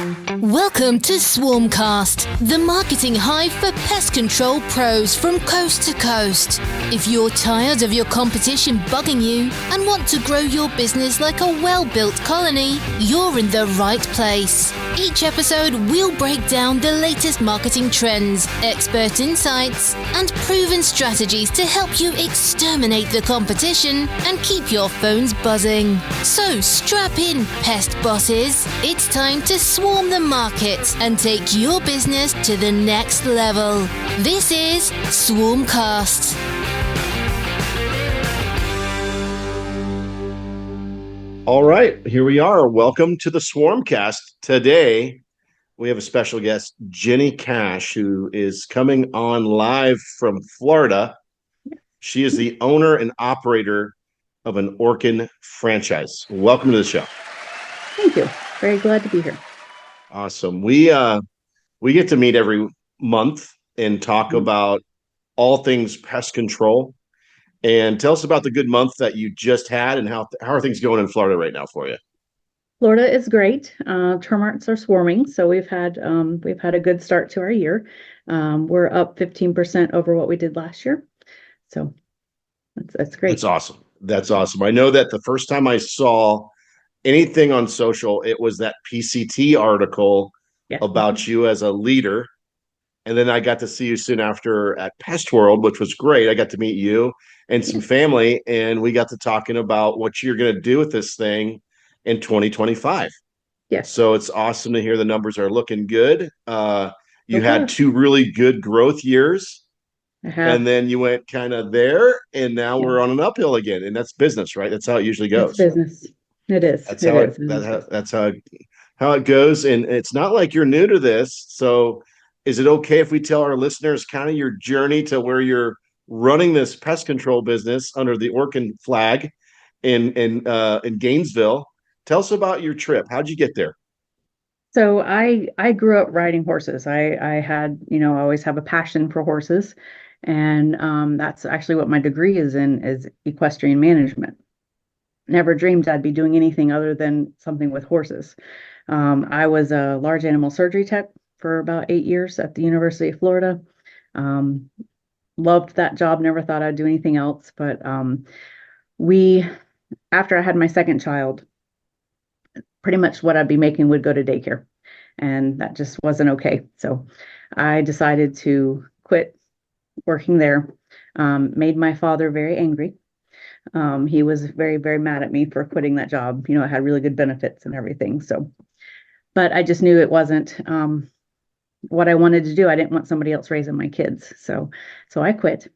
Welcome to SwarmCast, the marketing hive for pest control pros from coast to coast. If you're tired of your competition bugging you and want to grow your business like a well-built colony, you're in the right place. Each episode, we'll break down the latest marketing trends, expert insights, and proven strategies to help you exterminate the competition and keep your phones buzzing. So strap in, pest bosses. It's time to swarm the market and take your business to the next level. This is SwarmCast. All right, here we are. Welcome to the SwarmCast. Today, we have a special guest, Jennie Cash, who is coming on live from Florida. She is the owner and operator of an Orkin franchise. Welcome to the show. Thank you. Very glad to be here. Awesome. We get to meet every month and talk about all things pest control. And tell us about the good month that you just had and how are things going in Florida right now for you? Florida is great. Termites are swarming, so we've had a good start to our year. We're up 15% over what we did last year. So that's great. That's awesome. I know that the first time I saw anything on social, it was that PCT article about you as a leader. And then I got to see you soon after at Pest World, which was great. I got to meet you and some family, and we got to talking about what you're going to do with this thing in 2025. Yes. So it's awesome to hear the numbers are looking good. You had two really good growth years, and then you went kind of there, and now we're on an uphill again. And that's business, right? That's how it usually goes. It's business. It is. That's how it goes. And it's not like you're new to this. So is it okay if we tell our listeners kind of your journey to where you're running this pest control business under the Orkin flag in Gainesville? Tell us about your trip. How'd you get there? So I grew up riding horses. I had, I always have a passion for horses. And that's actually what my degree is in, is equestrian management. Never dreamed I'd be doing anything other than something with horses. I was a large animal surgery tech for about 8 years at the University of Florida. Loved that job. Never thought I'd do anything else. But after I had my second child, pretty much what I'd be making would go to daycare. And that just wasn't okay. So I decided to quit working there. Made my father very angry. He was very, very mad at me for quitting that job. It had really good benefits and everything. So, but I just knew it wasn't what I wanted to do. I didn't want somebody else raising my kids. So I quit.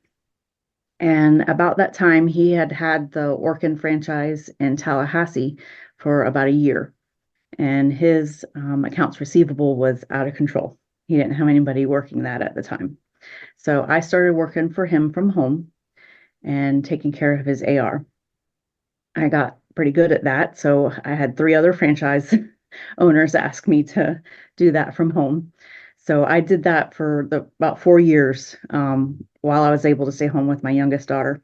And about that time, he had the Orkin franchise in Tallahassee for about a year. And his accounts receivable was out of control. He didn't have anybody working that at the time. So I started working for him from home and taking care of his AR. I got pretty good at that. So I had 3 other franchise owners ask me to do that from home. So I did that for about 4 years while I was able to stay home with my youngest daughter.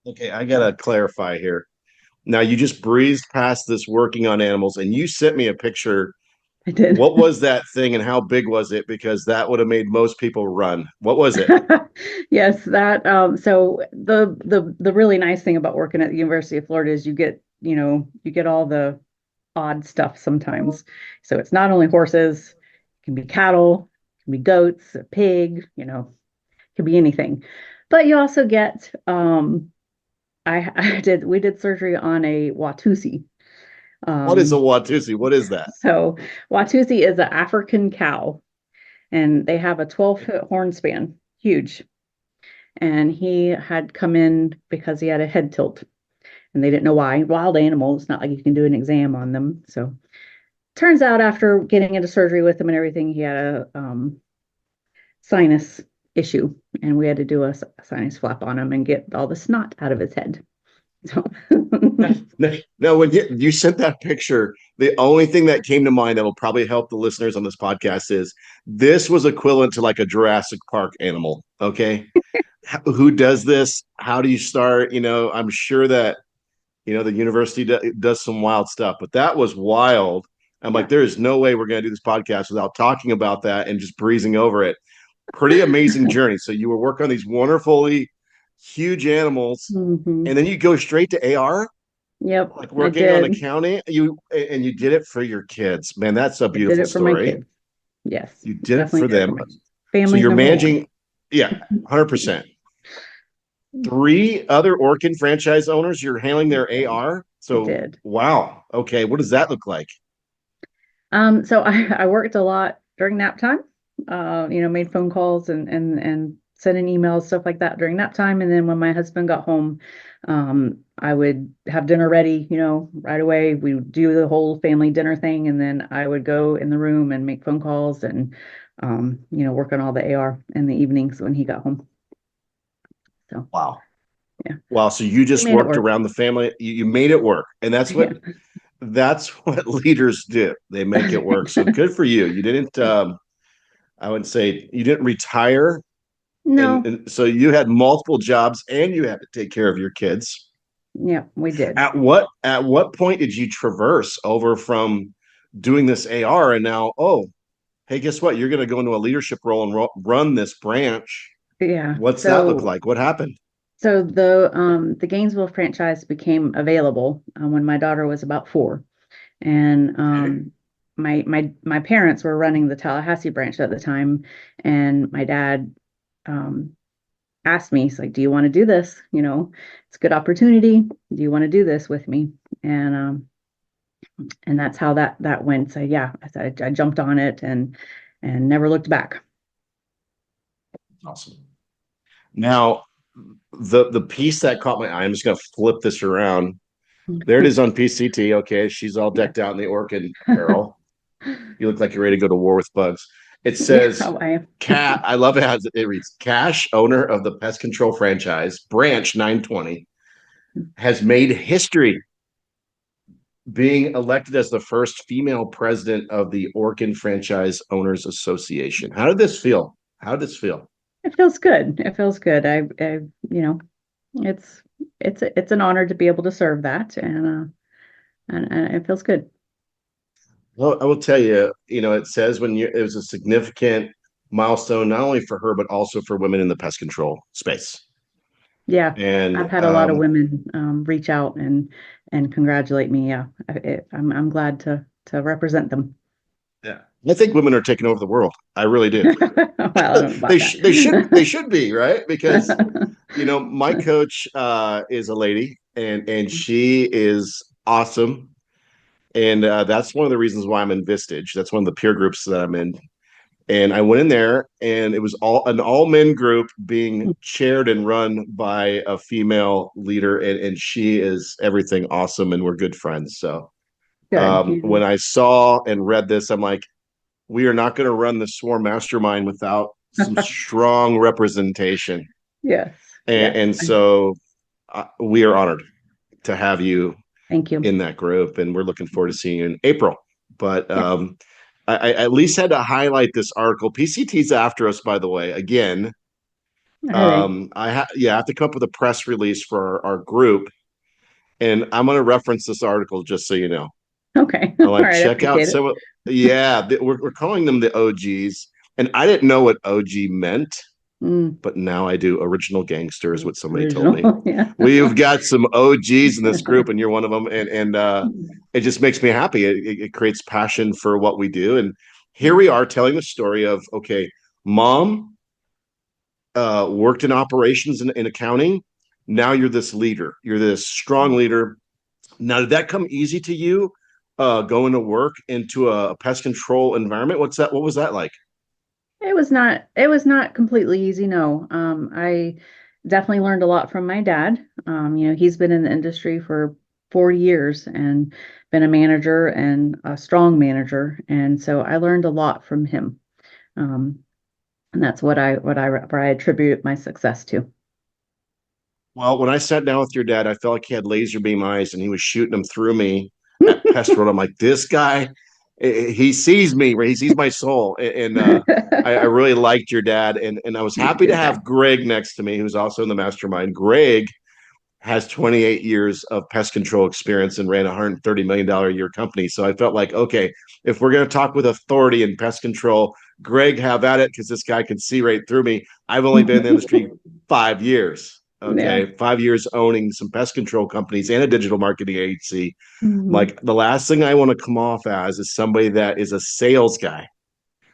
Okay, I got to clarify here. Now, you just breezed past this working on animals, and you sent me a picture. I did. What was that thing, and how big was it? Because that would have made most people run. What was it? Yes, that. So the really nice thing about working at the University of Florida is you get all the odd stuff sometimes. So it's not only horses, it can be cattle, it can be goats, a pig, it could be anything. But you also get, we did surgery on a Watusi. What is a Watusi? What is that? So Watusi is an African cow, and they have a 12-foot horn span, huge. And he had come in because he had a head tilt, and they didn't know why. Wild animals, it's not like you can do an exam on them. So turns out after getting into surgery with him and everything, he had a sinus issue, and we had to do a sinus flap on him and get all the snot out of his head. So no, when you sent that picture, the only thing that came to mind that will probably help the listeners on this podcast is this was equivalent to like a Jurassic Park animal. Okay. Who does this? How do you start? I'm sure that, the university does some wild stuff, but that was wild. I'm like, there is no way we're going to do this podcast without talking about that and just breezing over it. Pretty amazing journey. So you were working on these wonderfully huge animals, Mm-hmm. and then you go straight to AR, Yep, like I working on did. accounting. You did it for your kids, man. That's a I did beautiful it for my story. kids. Yes, You did it definitely for did it for them. my So family you're number one. managing, yeah, 100%. 3 other Orkin franchise owners, you're handling their AR. I So, did. wow. Okay. What does that look like? So I worked a lot during nap time. Made phone calls and sending emails, stuff like that during nap time. And then when my husband got home, I would have dinner ready, right away. We would do the whole family dinner thing, and then I would go in the room and make phone calls and work on all the AR in the evenings when he got home. So Wow. yeah. Wow. So you just worked around the family. You made it work. And that's what Yeah. that's what leaders do. They make it work. So good for you. You didn't I would say you didn't retire. No. And so you had multiple jobs and you had to take care of your kids. Yeah, we did. At what point did you traverse over from doing this AR and now, oh, hey, guess what? You're going to go into a leadership role and run this branch. Yeah. What's that look like? What happened? So the Gainesville franchise became available when my daughter was about 4, and my parents were running the Tallahassee branch at the time, and my dad um, asked me, he's like, "Do you want to do this? It's a good opportunity. Do you want to do this with me?" And that's how that went. So yeah, I jumped on it and never looked back. Awesome. Now, the piece that caught my eye, I'm just going to flip this around. There it is on PCT. Okay, she's all decked out in the Orkin apparel. You look like you're ready to go to war with bugs. It says, Cat. I love it how it reads. Cash, owner of the pest control franchise, branch 920, has made history being elected as the first female president of the Orkin Franchise Owners Association. How did this feel? It feels good. It feels good. It's an honor to be able to serve that, and it feels good. Well, I will tell you, it says it was a significant milestone, not only for her, but also for women in the pest control space. Yeah, and I've had a lot of women reach out and congratulate me. Yeah, I'm glad to represent them. Yeah, I think women are taking over the world. I really do. Well, I don't know about they should be, right? Because my coach is a lady, and she is awesome, and that's one of the reasons why I'm in Vistage. That's one of the peer groups that I'm in. And I went in there, and it was an all men group being chaired and run by a female leader, and she is everything awesome, and we're good friends. So when I saw and read this, I'm like, we are not going to run the Swarm Mastermind without some strong representation. Yes. And so we are honored to have you. Thank you. In that group, and we're looking forward to seeing you in April. But I at least had to highlight this article. PCT's after us, by the way. Again, I have to come up with a press release for our group, and I'm going to reference this article just so you know. Okay. I'm like, check out some. We're calling them the OGs, and I didn't know what OG meant. But now I do. Original gangster is what somebody told me. Yeah. We've got some OGs in this group, and you're one of them. And it just makes me happy. It creates passion for what we do. And here we are telling the story of, okay, mom worked in operations in accounting. Now you're this leader. You're this strong leader. Now, did that come easy to you going to work into a pest control environment? What was that like? It was not completely easy. No. I definitely learned a lot from my dad. He's been in the industry for 40 years and been a manager and a strong manager. And so I learned a lot from him. And that's what I attribute my success to. Well, when I sat down with your dad, I felt like he had laser beam eyes and he was shooting them through me at Pest Road. I'm like, this guy, he sees me, right? He sees my soul. And I really liked your dad. And I was happy to have Greg next to me, who's also in the mastermind. Greg has 28 years of pest control experience and ran a $130 million a year company. So I felt like, okay, if we're going to talk with authority in pest control, Greg, have at it, because this guy can see right through me. I've only been in the industry 5 years. Okay. Yeah. 5 years owning some pest control companies and a digital marketing agency. Mhm. Like, the last thing I want to come off as is somebody that is a sales guy,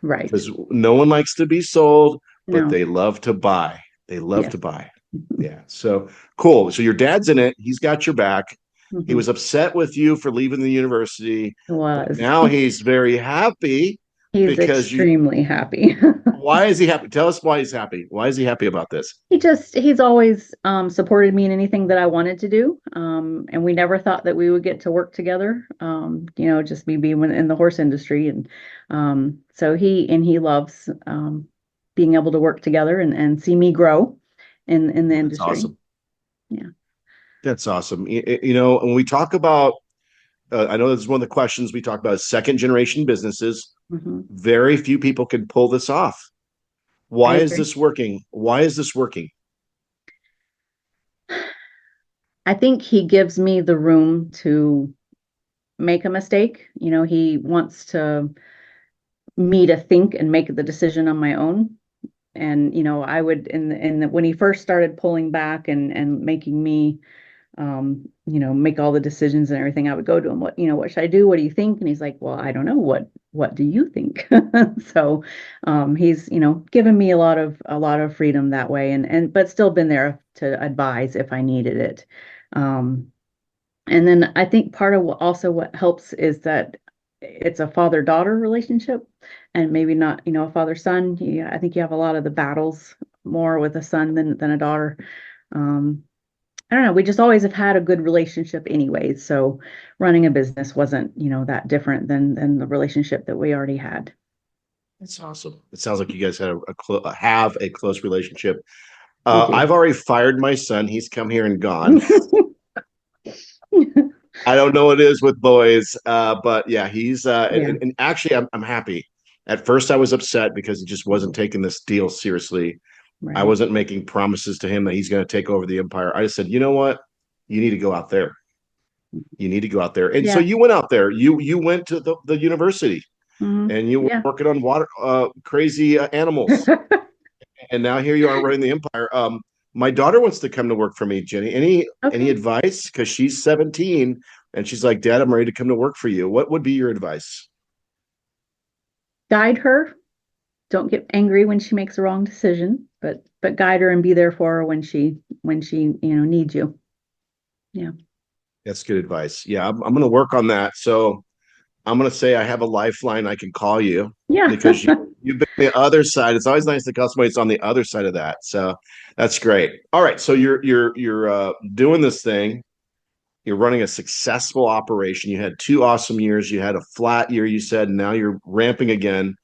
Right. because no one likes to be sold, but No. they love to buy. They love Yes. to buy. Yeah. So cool. So your dad's in it. He's got your back. He Mhm. was upset with you for leaving the university, but Was. now he's very happy He's because you. extremely happy. Why is he happy? Tell us why he's happy. Why is he happy about this? He's always supported me in anything that I wanted to do. And we never thought that we would get to work together. Just me being in the horse industry. And so he loves being able to work together and see me grow in the That's industry. awesome. Yeah. That's awesome. When we talk about, I know this is one of the questions we talk about, is second generation businesses. Mm-hmm. Very few people can pull this off. I Why is agree. this working? Why is this working? I think he gives me the room to make a mistake. He wants me to think and make the decision on my own. And I would when he first started pulling back and making me make all the decisions and everything, I would go to him, what should I do? What do you think? And he's like, well, I don't know. What do you think? So he's given me a lot of freedom that way, but still been there to advise if I needed it. And then I think part of what helps is that it's a father-daughter relationship, and maybe not, a father-son. I think you have a lot of the battles more with a son than a daughter. I don't know. We just always have had a good relationship anyways. So running a business wasn't, that different than the relationship that we already had. That's awesome. It sounds like you guys have a close relationship. We do. I've already fired my son. He's come here and gone. I don't know what it is with boys, but yeah, he's and actually, I'm happy. At first, I was upset because he just wasn't taking this deal seriously. Right. I wasn't making promises to him that he's going to take over the empire. I just said, you know what? You need to go out there. You need to go out there. And so you went out there. You went to the university, Mm-hmm. and you were working on water crazy animals. And now here you are running the empire. My daughter wants to come to work for me, Jenny. Any advice? Because she's 17 and she's like, Dad, I'm ready to come to work for you. What would be your advice? Guide her. Don't get angry when she makes a wrong decision, but guide her and be there for her when she needs you. Yeah. That's good advice. Yeah, I'm going to work on that. So I'm going to say I have a lifeline I can call you. Yeah. Because you've been the other side. It's always nice to call somebody that's on the other side of that. So that's great. All right. So you're doing this thing. You're running a successful operation. You had 2 awesome years. You had a flat year, you said, and now you're ramping again.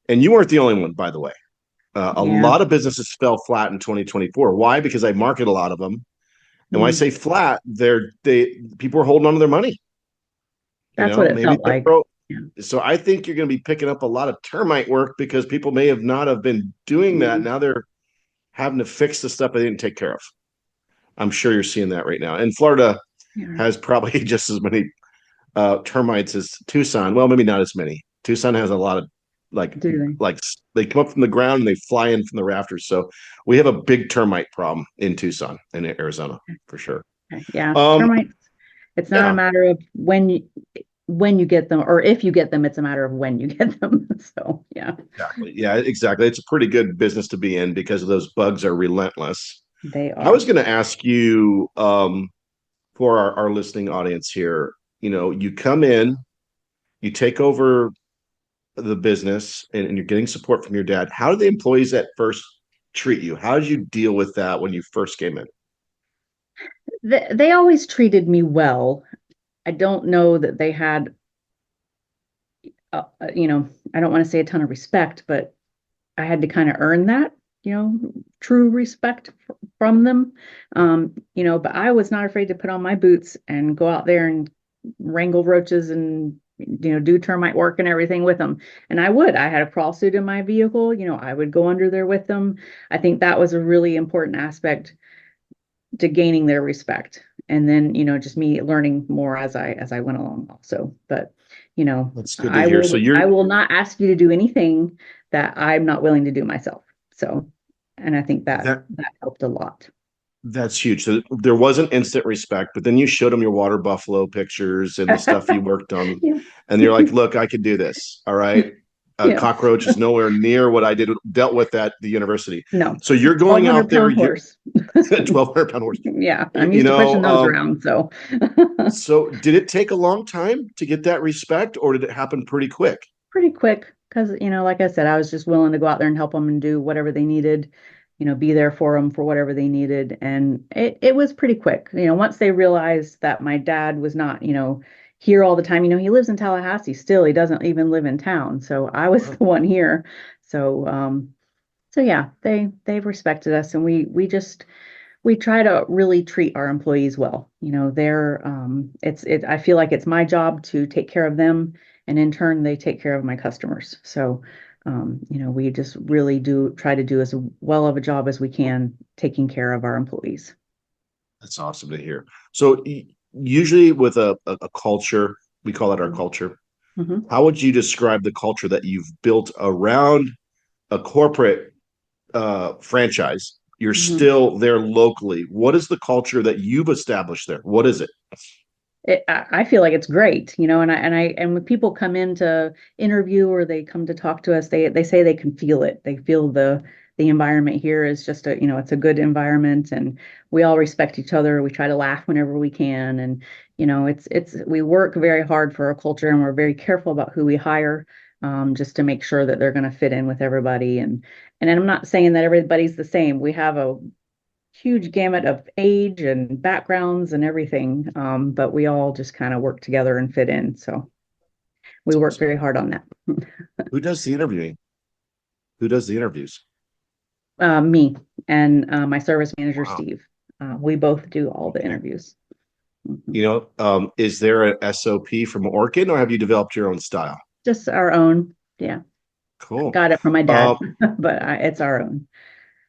And you weren't the only one, by the way. A lot of businesses fell flat in 2024. Why? Because I market a lot of them. And when I say flat, people are holding on to their money. That's what it felt like. So I think you're going to be picking up a lot of termite work because people may have not have been doing that. Now they're having to fix the stuff they didn't take care of. I'm sure you're seeing that right now. And Florida has probably just as many termites as Tucson. Well, maybe not as many. Tucson has a lot of they come up from the ground and they fly in from the rafters. So we have a big termite problem in Tucson and Arizona for sure. Yeah, termites. It's not a matter of when you get them, or if you get them, it's a matter of when you get them. So exactly. It's a pretty good business to be in because those bugs are relentless. They are. I was going to ask you for our listening audience here, you come in, you take over the business and you're getting support from your dad. How do the employees at first treat you? How did you deal with that when you first came in? They always treated me well. I don't know that they had, I don't want to say a ton of respect, but I had to kind of earn that, true respect from them. But I was not afraid to put on my boots and go out there and wrangle roaches and, do termite work and everything with them. And I had a crawl suit in my vehicle. I would go under there with them. I think that was a really important aspect to gaining their respect. And then, just me learning more as I went along also. But, That's good to hear. So I will not ask you to do anything that I'm not willing to do myself. So, and I think that helped a lot. That's huge. So there wasn't instant respect, but then you showed them your water buffalo pictures and the stuff you worked on, Yeah. and you're like, "Look, I could do this. All right." A Yeah. cockroach is nowhere near what I dealt with at the university. No. So you're going out there, 1,200-pound horse. 1,200-pound horse. Yeah, I'm used to pushing those around. So, so did it take a long time to get that respect, or did it happen pretty quick? pretty quick because, like I said, I was just willing to go out there and help them and do whatever they needed, be there for them for whatever they needed. And it was pretty quick. Once they realized that my dad was not, here all the time, he lives in Tallahassee still. He doesn't even live in town. So I was the one here. So yeah, they've respected us, and we try to really treat our employees well. I feel like it's my job to take care of them, and in turn, they take care of my customers. So, we just really do try to do as well of a job as we can taking care of our employees. That's awesome to hear. So usually with a culture, we call it our culture. Mm-hmm. How would you describe the culture that you've built around a corporate franchise? You're Mm-hmm. still there locally. What is the culture that you've established there? What is it? I feel like it's great, and when people come in to interview or they come to talk to us, they say they can feel it. They feel the environment here is just it's a good environment, and we all respect each other. We try to laugh whenever we can, and we work very hard for our culture, and we're very careful about who we hire, just to make sure that they're going to fit in with everybody. And I'm not saying that everybody's the same. We have a huge gamut of age and backgrounds and everything. But we all just kind of work together and fit in. So we work very hard on that. Who does the interviewing? Who does the interviews? Me and my service manager, Wow. Steve. We both do all the interviews. Mm-hmm. Is there an SOP from Orkin, or have you developed your own style? Just our own. Yeah. Cool. Got it from my dad, but it's our own.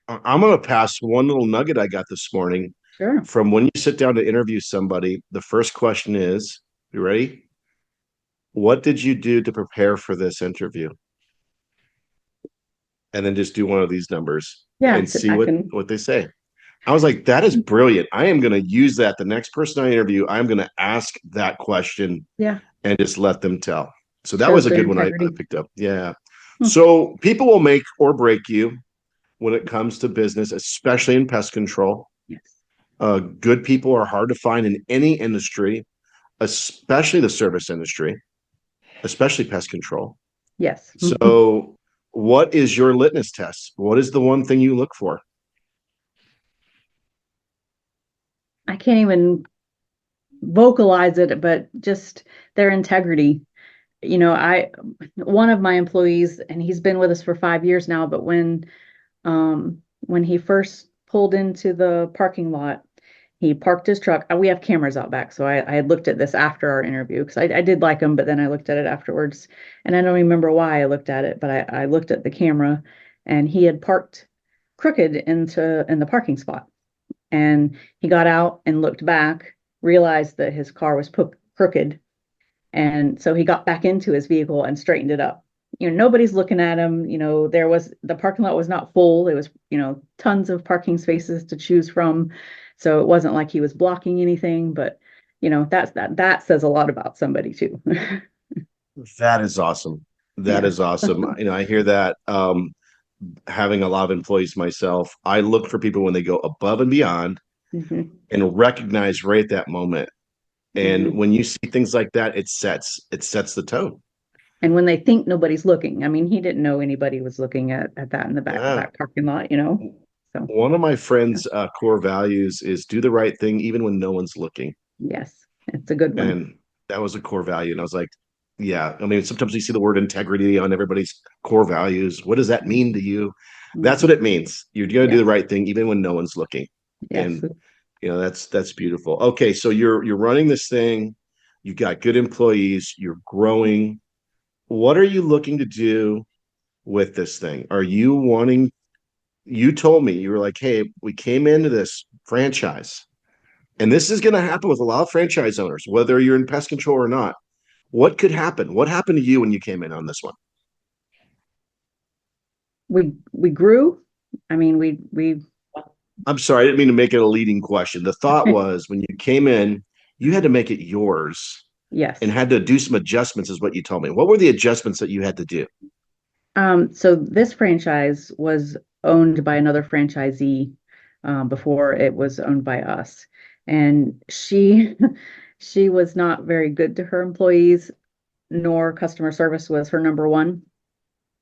I'm going to pass one little nugget I got this morning. Sure. From when you sit down to interview somebody, the first question is, you ready? What did you do to prepare for this interview? And then just do one of these numbers and see what they say. I was like, that is brilliant. I am going to use that. The next person I interview, I'm going to ask that question and just let them tell. So that was a good one I picked up. Yeah. So people will make or break you when it comes to business, especially in pest control. Yes. Good people are hard to find in any industry, especially the service industry, especially pest control. Yes. So what is your litmus test? What is the one thing you look for? I can't even vocalize it, but just their integrity. One of my employees, and he's been with us for 5 years now, but when he first pulled into the parking lot, he parked his truck. We have cameras out back, so I had looked at this after our interview because I did like him, but then I looked at it afterwards, and I don't remember why I looked at it, but I looked at the camera, and he had parked crooked in the parking spot, and he got out and looked back, realized that his car was crooked, and so he got back into his vehicle and straightened it up. Nobody's looking at him. The parking lot was not full. There was, tons of parking spaces to choose from. So it wasn't like he was blocking anything, but that says a lot about somebody too. That is awesome. That is awesome. I hear that, having a lot of employees myself, I look for people when they go above and beyond and recognize right at that moment. And when you see things like that, it sets the tone. And when they think nobody's looking, I mean, he didn't know anybody was looking at that in the back parking lot, So one of my friends' core values is do the right thing even when no one's looking. Yes, it's a good one. And that was a core value. And I was like, yeah. I mean, sometimes you see the word integrity on everybody's core values. What does that mean to you? That's what it means. You're going to do the right thing even when no one's looking. Yes. And that's beautiful. Okay, so you're running this thing. You've got good employees. You're growing. What are you looking to do with this thing? Are you wanting? You told me, you were like, hey, we came into this franchise. And this is going to happen with a lot of franchise owners, whether you're in pest control or not. What could happen? What happened to you when you came in on this one? We grew. I mean, we I'm sorry, I didn't mean to make it a leading question. The thought was when you came in, you had to make it yours. Yes. And had to do some adjustments, is what you told me. What were the adjustments that you had to do? So this franchise was owned by another franchisee before it was owned by us, and she she was not very good to her employees, nor customer service was her number one.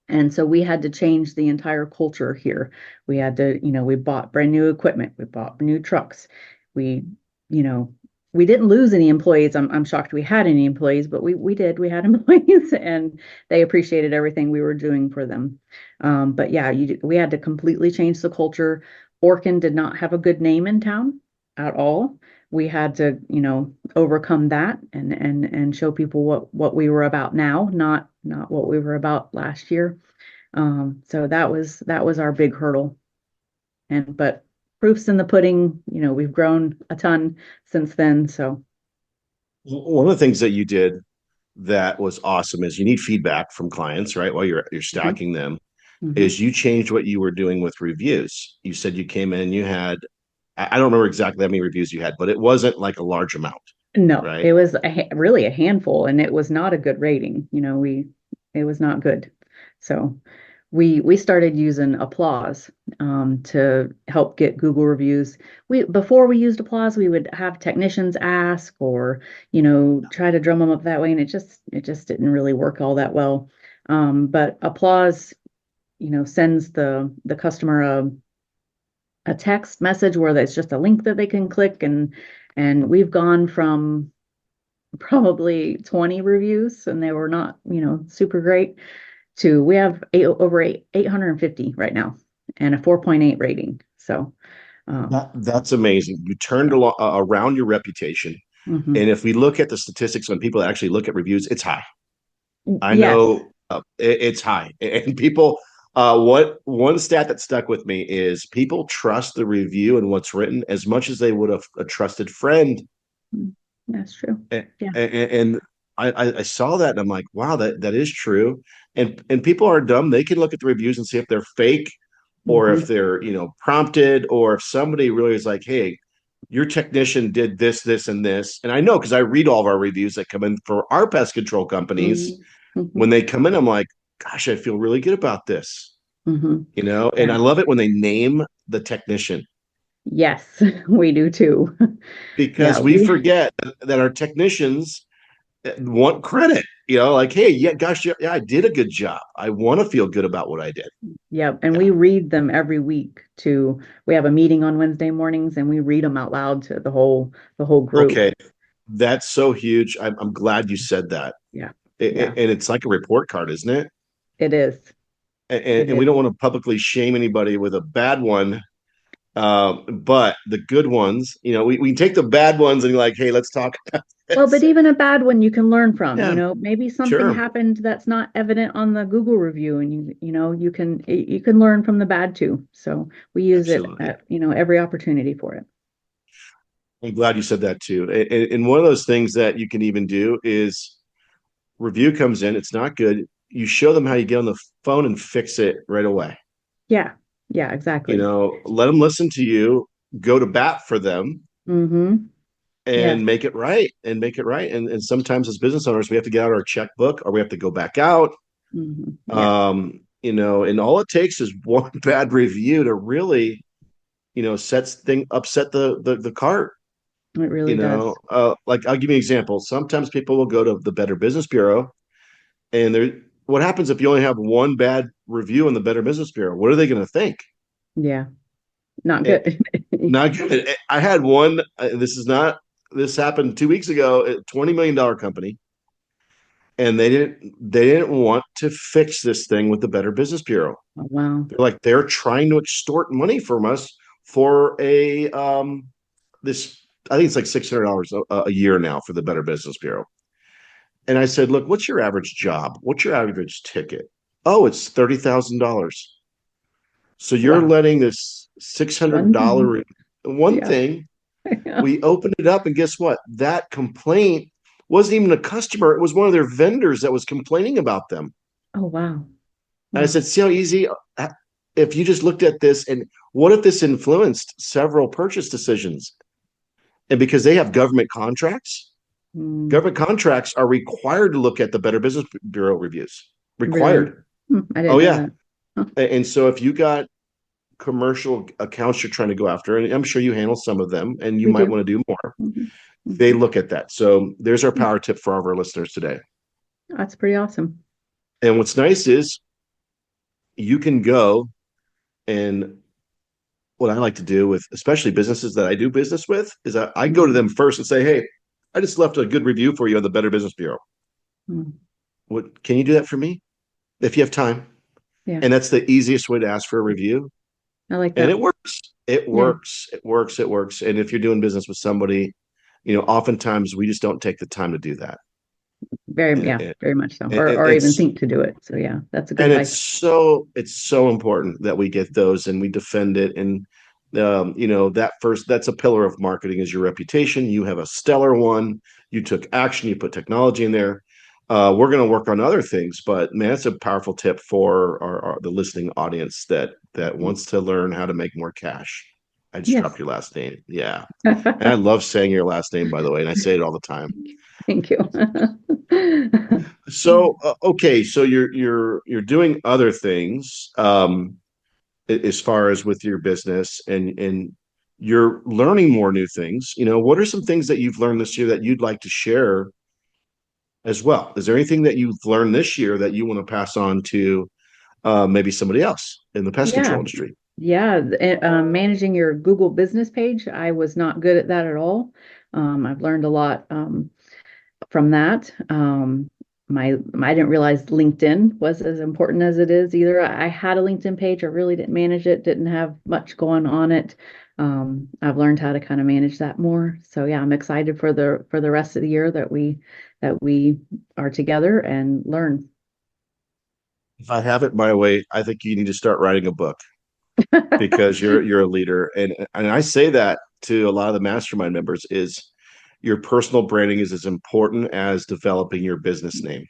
And so we had to change the entire culture here. We had to, we bought brand new equipment, we bought new trucks. We, you know, we didn't lose any employees. I'm shocked we had any employees, but we did. We had employees, and they appreciated everything we were doing for them. But yeah, we had to completely change the culture. Orkin did not have a good name in town at all. We had to, overcome that and show people what we were about now, not what we were about last year. So that was our big hurdle. But proof's in the pudding. We've grown a ton since then. So one of the things that you did that was awesome is you need feedback from clients, right? While you're stacking them, is you changed what you were doing with reviews. You said you came in, you had, I don't remember exactly how many reviews you had, but it wasn't like a large amount. No, right? It was really a handful, and it was not a good rating. It was not good. So we started using Applause to help get Google reviews. Before we used Applause, we would have technicians ask or try to drum them up that way, and it just didn't really work all that well. But Applause, sends the customer a text message where it's just a link that they can click, and we've gone from probably 20 reviews, and they were not super great, to we have over 850 right now and a 4.8 rating. So that's amazing. You turned around your reputation. And if we look at the statistics when people actually look at reviews, it's high. I know it's high. And people, one stat that stuck with me is people trust the review and what's written as much as they would have a trusted friend. That's true. And I saw that and I'm like, wow, that is true. And people are dumb. They can look at the reviews and see if they're fake or if they're, prompted, or if somebody really is like, hey, your technician did this, this, and this. And I know, because I read all of our reviews that come in for our pest control companies. When they come in, I'm like, gosh, I feel really good about this. And I love it when they name the technician. Yes, we do too. Because we forget that our technicians want credit, like, hey, yeah, gosh, yeah, I did a good job. I want to feel good about what I did. And we read them every week too. We have a meeting on Wednesday mornings, and we read them out loud to the whole group. Okay, that's so huge. I'm glad you said that. And it's like a report card, isn't it? It is. And we don't want to publicly shame anybody with a bad one. But the good ones, we take the bad ones and like, hey, let's talk about this. Well, but even a bad one you can learn from. Maybe something Sure. happened that's not evident on the Google review, and you can learn from the bad too. So we use Absolutely. it at every opportunity for it. I'm glad you said that too. And one of those things that you can even do is review comes in, it's not good. You show them how you get on the phone and fix it right away. Yeah, exactly. Let them listen to you, go to bat for them, and make it right. And sometimes as business owners, we have to get out our checkbook, or we have to go back out. And all it takes is one bad review to really, upset the cart. It really does. Like, I'll give you an example. Sometimes people will go to the Better Business Bureau, and what happens if you only have one bad review in the Better Business Bureau? What are they going to think? Yeah, not good. Not good. I had one. This happened 2 weeks ago. A $20 million company, and they didn't want to fix this thing with the Better Business Bureau. Oh, wow. They're trying to extort money from us for this. I think it's like $600 a year now for the Better Business Bureau. And I said, look, what's your average job? What's your average ticket? Oh, it's $30,000. So you're letting this $600 One Yeah. thing, Yeah. we opened it up, and guess what? That complaint wasn't even a customer. It was one of their vendors that was complaining about them. Oh, wow. And I Wow. said, see how easy, if you just looked at this, and what if this influenced several purchase decisions? And because they have Mm, government contracts are required to look at the Better Business Bureau reviews. really? Required. I didn't Oh, know yeah. that. Huh. And so if you got commercial accounts you're trying to go after, and I'm sure you handle some of them and you We might do. want to do more, Hmm. they Hmm. look at that. So there's our power tip for all of our listeners today. That's pretty awesome. And what's nice is you can go, and what I like to do with especially businesses that I do business with is I go to Mhm. them first and say, hey, I just left a good review for you on the Better Business Bureau. Mm. What can you do that for me if you have time? Yeah, And that's the easiest way to ask for a review. I like And that. it works. It Yeah, works. It works. It works. And if you're doing business with somebody, oftentimes we just don't take the time to do that. yeah, And, very much so. and Or even it's think to do it. So yeah, that's a good and advice. it's so important that we get those and we defend it. And that's a pillar of marketing is your reputation. You have a stellar one. You took action. You put technology in there. We're going to work on other things, but man, that's a powerful tip for the listening audience that wants to learn how to make more cash. I just Yes. dropped your last name. Yeah. And I love saying your last name, by the way, and I say it all the time. Thank you. So okay, so you're doing other things as far as with your business, and you're learning more new things. What are some things that you've learned this year that you'd like to share as well? Is there anything that you've learned this year that you want to pass on to maybe somebody else in the pest control Yeah. industry? Yeah, managing your Google business page, I was not good at that at all. I've learned a lot from that. I didn't realize LinkedIn was as important as it is either. I had a LinkedIn page, I really didn't manage it, didn't have much going on it. I've learned how to kind of manage that more. So yeah, I'm excited for the rest of the year that we are together and learn. If I have it my way, I think you need to start writing a book because you're a leader, and I say that to a lot of the mastermind members is your personal branding is as important as developing your business name.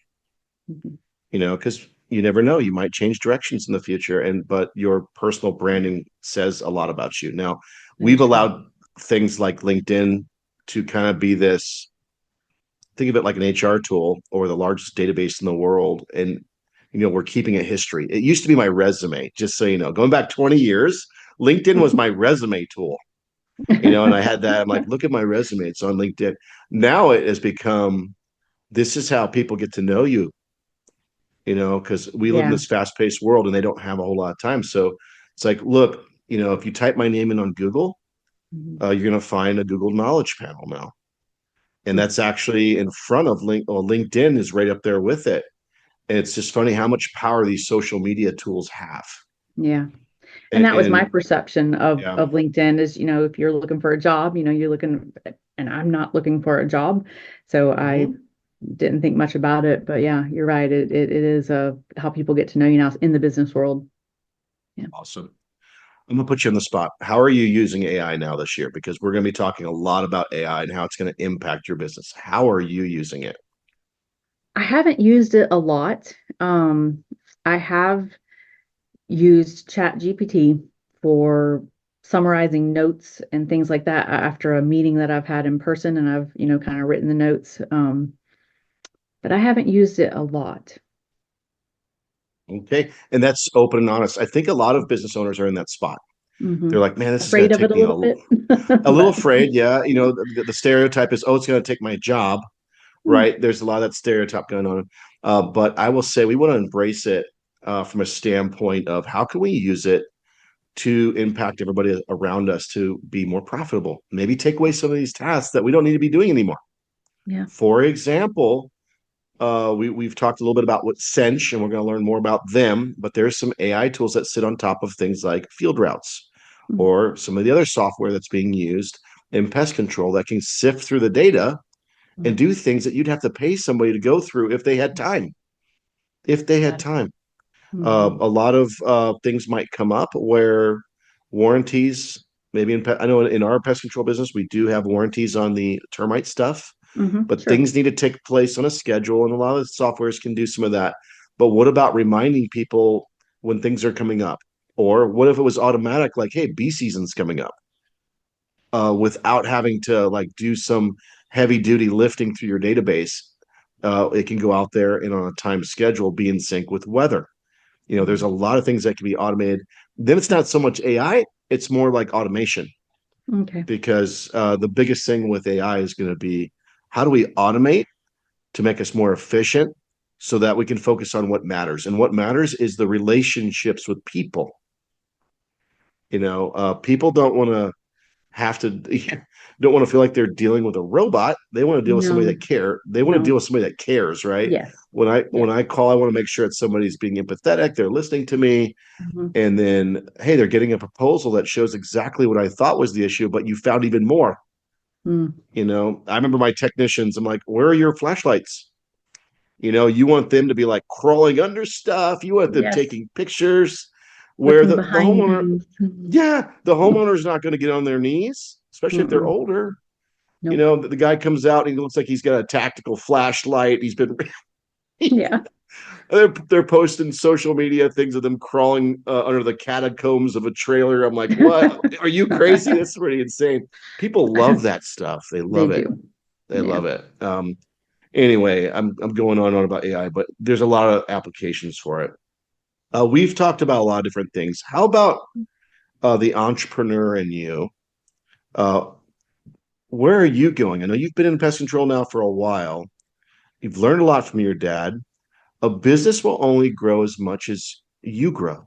Mhm. Because you never know, you might change directions in the future, but your personal branding says a lot about you. Now, That we've is true. allowed things like LinkedIn to kind of be this, think of it like an HR tool or the largest database in the world. And we're keeping a history. It used to be my resume, just so you know, going back 20 years, LinkedIn was my resume tool. And I had that. I'm like, look at my resume. It's on LinkedIn. Now it has become, this is how people get to know you, because we live in Yeah. this fast-paced world and they don't have a whole lot of time. So it's like, look, if you type my name in on Google, Mhm. you're going to find a Google Knowledge panel now. And Hmm. that's actually in front of LinkedIn is right up there with it. And it's just funny how much power these social media tools have. Yeah. And And, that was my and perception of yeah. of LinkedIn is, if you're looking for a job, you're looking, and I'm not looking for a job. So I Mhm. didn't think much about it, but yeah, you're right. It is how people get to know you now in the business world. Yeah. Awesome. I'm gonna put you on the spot. How are you using AI now this year? Because we're gonna be talking a lot about AI and how it's gonna impact your business. How are you using it? I haven't used it a lot. I have used Chat GPT for summarizing notes and things like that after a meeting that I've had in person, and I've, kind of written the notes. But I haven't used it a lot. Okay. And that's open and honest. I think a lot of business owners are in that spot. Hmm. They're like, man, this is gonna Afraid of it take a me little bit, a little but afraid. Yeah. The stereotype is, oh, it's gonna take my job, right? There's a lot of that stereotype going on. But I will say we want to embrace it from a standpoint of how can we use it to impact everybody around us to be more profitable, maybe take away some of these tasks that we don't need to be doing anymore. yeah. For example, we've talked a little bit about what Cinch, and we're going to learn more about them, but there's some AI tools that sit on top of things like field routes Mm. or some of the other software that's being used in pest control that can sift through the data and Mm. do things that you'd have to pay somebody to go through if they had time. If they had Got it. time. Hmm. A lot of things might come up where warranties Maybe I know in our pest control business, we do have warranties on the termite stuff, but Sure. things need to take place on a schedule, and a lot of the softwares can do some of that. But what about reminding people when things are coming up? Or what if it was automatic, like, hey, bee season's coming up, without having to like do some heavy duty lifting through your database? It can go out there and on a time schedule be in sync with weather. There's a lot of things that can be automated. Then it's not so much AI, it's more like automation, Okay. because the biggest thing with AI is going to be, how do we automate to make us more efficient so that we can focus on what matters? And what matters is the relationships with people. People don't want to have to don't want to feel like they're dealing with a robot. They want to deal with somebody No, that care. They want to no. deal with somebody that cares, right? Yes. When Yes. I call, I want to make sure that somebody's being empathetic, they're listening to me, and then, hey, they're getting a proposal that shows exactly what I thought was the issue, but you found even more. Mm. I remember my technicians, I'm like, where are your flashlights? You want them to be like crawling under stuff. You want them Yes. taking pictures where Looking the behind homeowner, things. yeah, the homeowner's not going to get on their knees, especially if they're Mm-mm. older. Nope. The guy comes out and he looks like he's got a tactical flashlight. He's been Yeah. they're posting social media things of them crawling under the catacombs of a trailer. I'm like, what? Are you crazy? That's pretty insane. People love that stuff. They They love it. do. They Yeah. love it. Anyway, I'm going on and on about AI, but there's a lot of applications for it. We've talked about a lot of different things. How about the entrepreneur in you? Uh, where are you going? I know you've been in pest control now for a while. You've learned a lot from your dad. A business will only grow as much as you grow.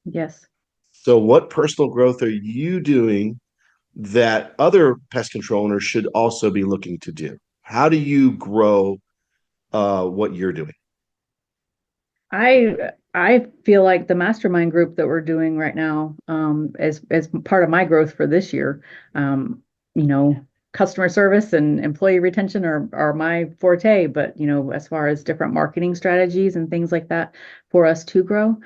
Yes. So, what personal growth are you doing that other pest control owners should also be looking to do? How do you grow what you're doing? I feel like the mastermind group that we're doing right now, as part of my growth for this year, um, you know, customer service and employee retention are my forte, but as far as different marketing strategies and things like that for us to grow,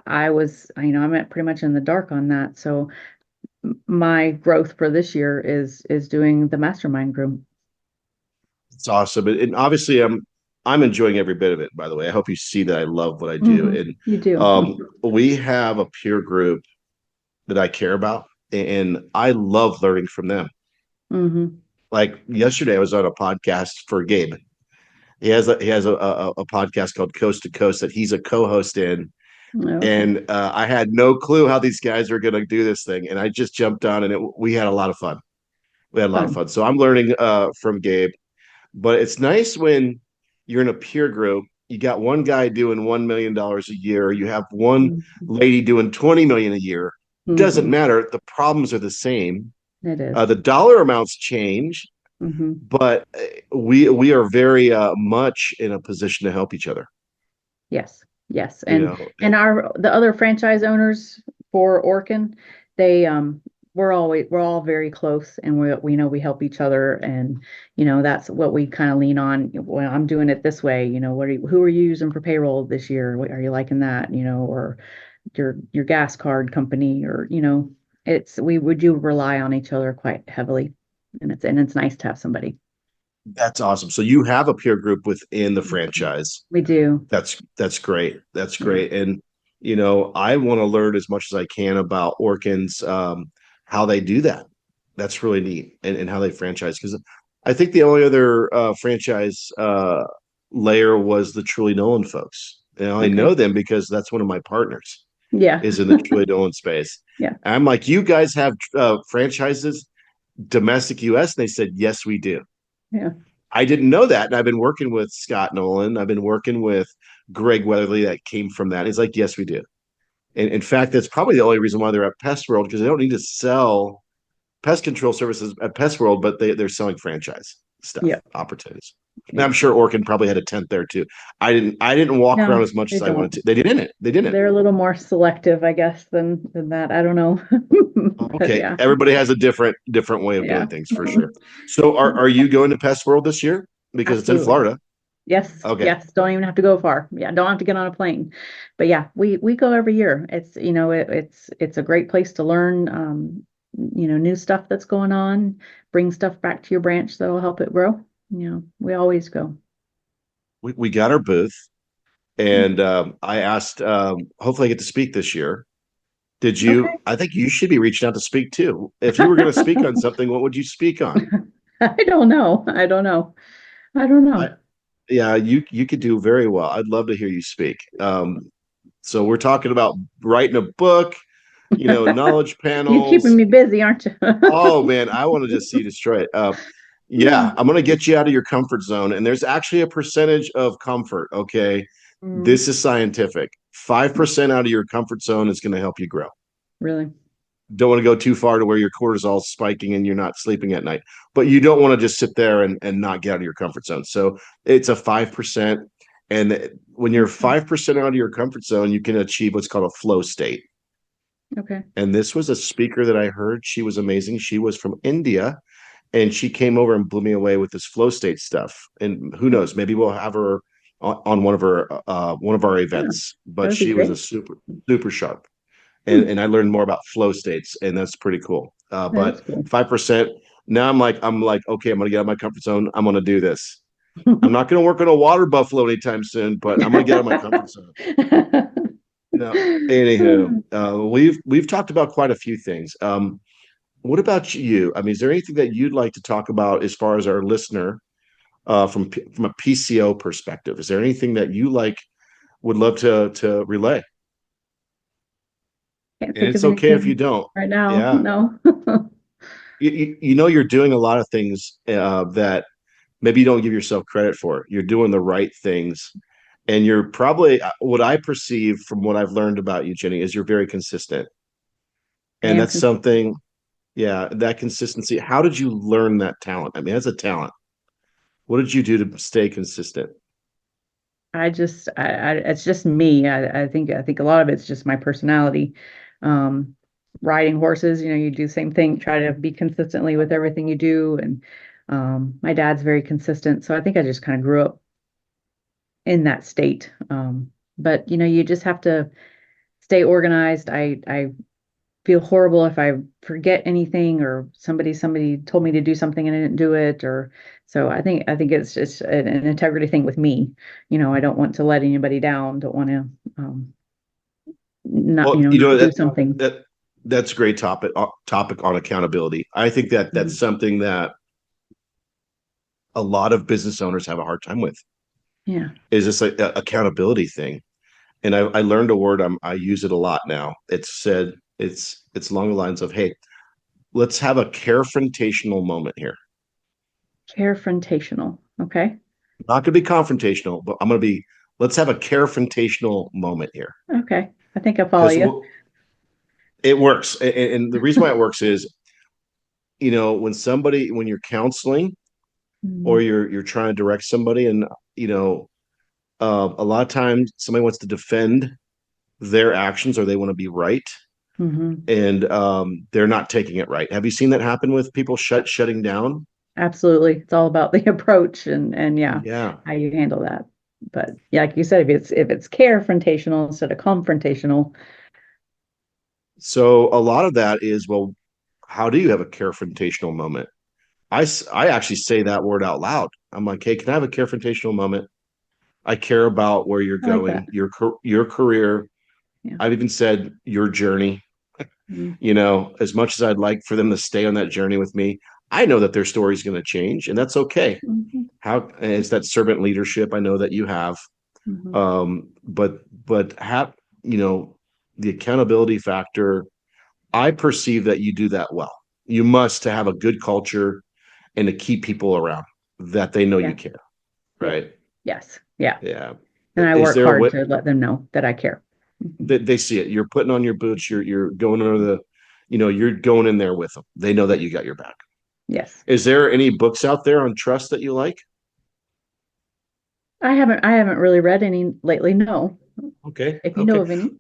I'm at pretty much in the dark on that. So my growth for this year is doing the mastermind group. It's awesome, and obviously, I'm enjoying every bit of it. By the way, I hope you see that I love what I do, and You do. we have a peer group that I care about, and I love learning from them. Hmm. Like yesterday, I was on a podcast for Gabe. He has a podcast called Coast to Coast that he's a co-host in, Okay. and I had no clue how these guys were going to do this thing, and I just jumped on, and we had a lot of fun. We had a lot of Fun. fun. So I'm learning from Gabe, but it's nice when you're in a peer group. You got one guy doing $1 million a year. You have one lady doing 20 million a year. Doesn't Mm-hmm. matter. The problems are the same. It is. The dollar amounts change, Mm-hmm. but we are very much in a position to help each other. Yes, yes. You And know, the other franchise owners for Orkin, they we're all very close, and we know we help each other, and that's what we kind of lean on. Well, I'm doing it this way, who are you using for payroll this year? Are you liking that? Or your gas card company, or it's we would you rely on each other quite heavily, and it's nice to have somebody. that's awesome. So you have a peer group within the franchise. We do. That's great. That's Yeah. great. And I want to learn as much as I can about Orkin's, how they do that. That's really neat, and how they franchise, because I think the only other franchise layer was the Truly Nolan folks. I Okay. know them because that's one of my partners Yeah. is in the Truly Nolan space. Yeah. And I'm like, you guys have franchises domestic US? And they said, yes, we do. Yeah. I didn't know that. And I've been working with Scott Nolan. I've been working with Greg Weatherly that came from that. He's like, yes, we do. And in fact, that's probably the only reason why they're at Pest World, because they don't need to sell pest control services at Pest World, but they're selling franchise stuff, Yeah. opportunities. And Yeah. I'm sure Orkin probably had a tent there too. I didn't walk around No, as much they as I wanted don't. to. They didn't. They didn't. They're a little more selective, I guess, than that. I don't know. But Okay. yeah. Everybody has a different way of Yeah. doing things for sure. So are you going to Pest World this year? Because it's in Absolutely. Florida. Yes. Okay. Yes. Don't even have to go far. Yeah. Don't have to get on a plane. But yeah, we go every year. It's it's a great place to learn. new stuff that's going on, bring stuff back to your branch that'll help it grow. We always go. We got our booth, Mm. and I asked, hopefully I get to speak this year. Did Okay. you? I think you should be reaching out to speak too. If you were going to speak on something, what would you speak on? I don't know. I don't know. I don't I, know. yeah, you could do very well. I'd love to hear you speak. So we're talking about writing a book, knowledge You're keeping panels. me busy, aren't you? Oh man, I want to just see you destroy it. Yeah. Yeah, I'm going to get you out of your comfort zone, and there's actually a percentage of comfort. Okay, Mm, this is scientific. 5% out of your comfort zone is going to help you grow. really? Don't want to go too far to where your cortisol is spiking and you're not sleeping at night, but you don't want to just sit there and not get out of your comfort zone. So it's a 5%. And when you're Okay. 5% out of your comfort zone, you can achieve what's called a flow state. Okay. And this was a speaker that I heard. She was amazing. She was from India, and she came over and blew me away with this flow state stuff. And who knows, maybe we'll have her on one of our Yeah, events. that But would be she was a great. super sharp, Hmm, and I learned more about flow states, and that's pretty cool. that is But cool. 5%. Now I'm like, okay, I'm gonna get out of my comfort zone. I'm gonna do this. I'm not gonna work on a water buffalo anytime soon, but I'm gonna get out of my comfort zone. No, anywho, we've talked about quite a few things. What about you? I mean, is there anything that you'd like to talk about as far as our listener from a PCO perspective? Is there anything that you would love to relay? Can't And think it's of okay if you anything don't. right now. Yeah, No. you're doing a lot of things that maybe you don't give yourself credit for. You're doing the right things, and you're probably what I perceive from what I've learned about you, Jenny, is you're very consistent, I and am that's consistent. something. Yeah, that consistency. How did you learn that talent? I mean, as a talent, what did you do to stay consistent? It's just me. I think a lot of it's just my personality. Um, Riding horses, you do the same thing, try to be consistently with everything you do. And my dad's very consistent. So I think I just kind of grew up in that state. But you just have to stay organized. I feel horrible if I forget anything or somebody told me to do something and I didn't do it, or so I think it's just an integrity thing with me. I don't want to let anybody down, don't want to not Well, not do something. that that's a great topic on accountability. I think that that's Mhm. something that a lot of business owners have a hard time with. Yeah. Is this like a accountability thing? And I learned a word. I use it a lot now. It's along the lines of, hey, let's have a carefrontational moment here. Carefrontational. Okay. Not going to be confrontational, but I'm going to be. Let's have a carefrontational moment here Okay, I think I follow because you. it works. And the reason why it works is, when you're counseling or Mm-hmm. you're trying to direct somebody, and you know, a lot of times somebody wants to defend their actions or they want to be right, Mm-hmm. and they're not taking it right. Have you seen that happen with people shutting down? Absolutely. It's all about the approach and yeah, Yeah. how you handle that. But yeah, like you said, if it's carefrontational instead of confrontational. So a lot of that is, well, how do you have a carefrontational moment? I actually say that word out loud. I'm like, hey, can I have a carefrontational moment? I care about where you're I like that. going, your career. Yeah. I've even said your journey. Mhm. As much as I'd like for them to stay on that journey with me, I know that their story is going to change, and that's okay. Mhm. How it's that servant leadership I know that you have, Mhm. but have the accountability factor. I perceive that you do that well. You must to have a good culture and to keep people around that they know you Yeah. care, Yeah. right? Yes. Yeah. Yeah. And I Is work there a hard way to let them know that I care. Mhm. that they see it? You're putting on your boots. You're going under you're going in there with them. They know that you got your back. Yes. Is there any books out there on trust that you like? I haven't really read any lately, no. Okay. If you know Okay. of any,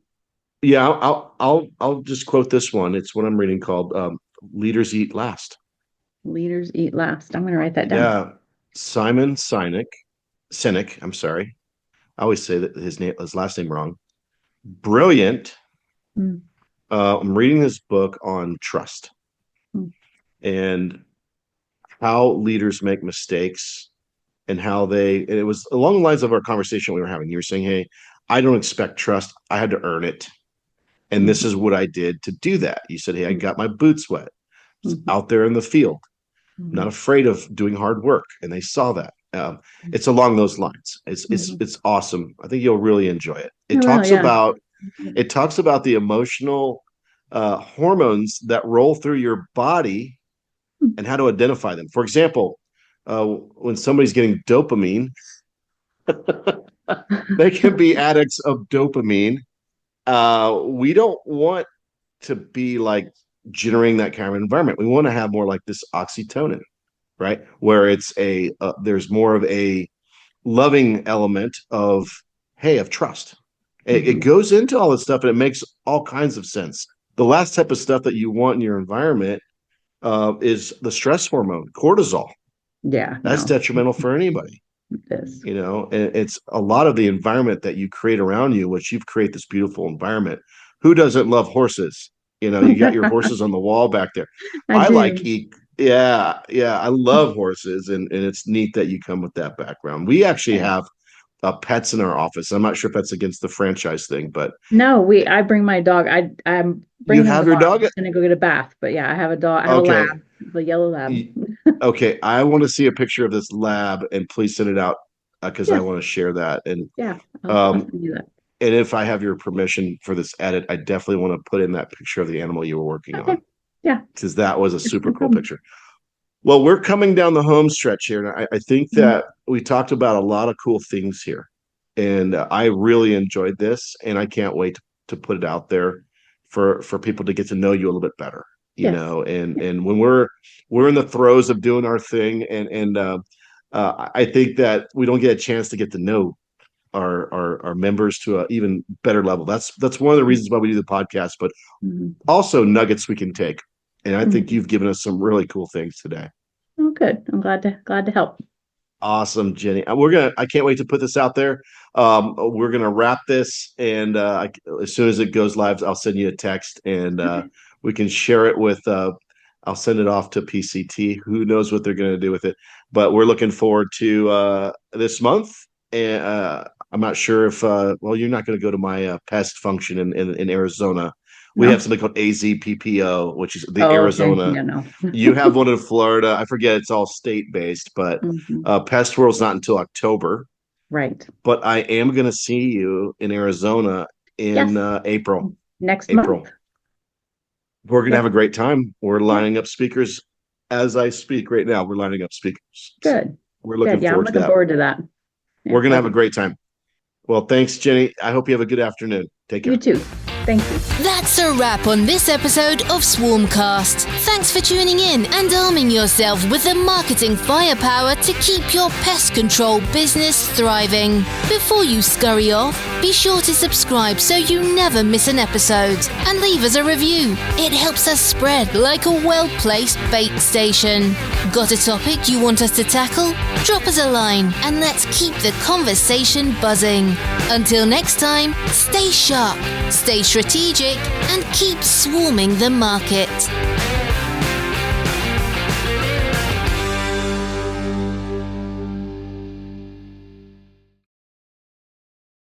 Yeah, I'll just quote this one. It's what I'm reading called "Leaders Eat Last." leaders eat last. I'm going to write that down. Yeah, Simon Sinek. I'm sorry, I always say that his last name wrong. Brilliant. Mm. I'm reading this book on trust, and how leaders make mistakes and and it was along the lines of our conversation we were having. You were saying, hey, I don't expect trust. I had to earn it. And this is what I did to do that. You said, hey, I got my boots wet. Out there in the field, not afraid of doing hard work. And they saw that. It's along those lines. It's awesome. I think you'll really enjoy it. It talks about the emotional hormones that roll through your body and how to identify them. For example, when somebody's getting dopamine, they can be addicts of dopamine. We don't want to be like generating that kind of environment. We want to have more like this oxytocin, right? Where it's there's more of a loving element of trust. It goes into all this stuff and it makes all kinds of sense. The last type of stuff that you want in your environment is the stress hormone, cortisol. Yeah. That's detrimental for anybody. It is. You know, and it's a lot of the environment that you create around you, which you've created this beautiful environment. Who doesn't love horses? You know, you got your horses on the wall back there. I love horses, and it's neat that you come with that background. We actually have pets in our office. I'm not sure if that's against the franchise thing, but no, I bring my dog. I'm bringing. You have your dog? I'm gonna go get a bath, but yeah, I have a dog. I have a lab, the yellow lab. Okay, I want to see a picture of this lab, and please send it out because I want to share that. And I'll do that. And if I have your permission for this edit, I definitely want to put in that picture of the animal you were working on. Yeah, because that was a super cool picture. Well, we're coming down the home stretch here, and I think that we talked about a lot of cool things here, and I really enjoyed this, and I can't wait to put it out there for people to get to know you a little bit better. You know, and when we're in the throes of doing our thing, and I think that we don't get a chance to get to know our members to an even better level. That's one of the reasons why we do the podcast, but also nuggets we can take. And I think you've given us some really cool things today. Oh, good. I'm glad to help. Awesome, Jennie. I can't wait to put this out there. We're gonna wrap this, and as soon as it goes live, I'll send you a text, and we can share it with. I'll send it off to PCT. Who knows what they're gonna do with it? But we're looking forward to this month, and I'm not sure if you're not going to go to my Pest function in Arizona. We have something called AZPPO, which is the Arizona. Okay. No. You have one in Florida. I forget, it's all state based, but Pest World's not until October. Right. But I am going to see you in Arizona in April. Next month. We're going to have a great time. We're lining up speakers as I speak right now. We're lining up speakers. Good. We're looking forward to that. I'm looking forward to that. Yeah, we're going to have a great time. Well, thanks, Jennie. I hope you have a good afternoon. Take care. You too. Thank you. That's a wrap on this episode of SwarmCast. Thanks for tuning in and arming yourself with the marketing firepower to keep your pest control business thriving. Before you scurry off, be sure to subscribe so you never miss an episode and leave us a review. It helps us spread like a well-placed bait station. Got a topic you want us to tackle? Drop us a line and let's keep the conversation buzzing. Until next time, stay sharp, stay strategic, and keep swarming the market.